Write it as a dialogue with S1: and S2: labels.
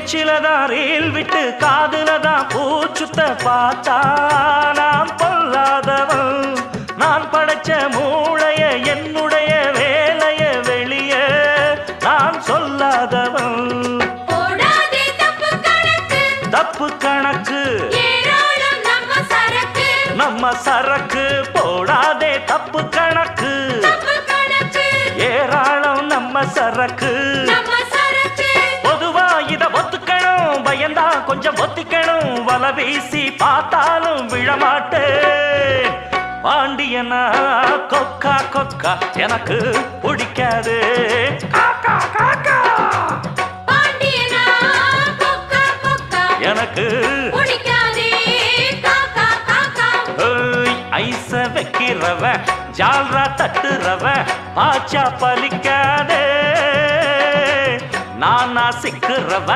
S1: பேச்சிலதான் reel விட்டு காதுலதான் பூச்சுத்த பார்த்தா நான் பொல்லாதவன். நான் படைச்ச மூளைய என்னுடைய வேலைய வெளிய நான் சொல்லாதவன். தப்பு கணக்கு நம்ம சரக்கு போடாதே தப்பு கணக்கு ஏராளம் நம்ம சரக்கு. பொதுவா இத ஒத்துக்கணும் பயந்தா கொஞ்சம் ஒத்திக்கணும் வல வீசி பார்த்தாலும் விழமாட்டேன். பாண்டியனா கொக்கா கொக்கா எனக்கு பிடிக்காது. காக்கா காக்கா எனக்கு ஐச வைக்கிறவ ஜால்ரா தட்டுறவ பாச்சா பலிக்காதே. நானா சிக்கிறவ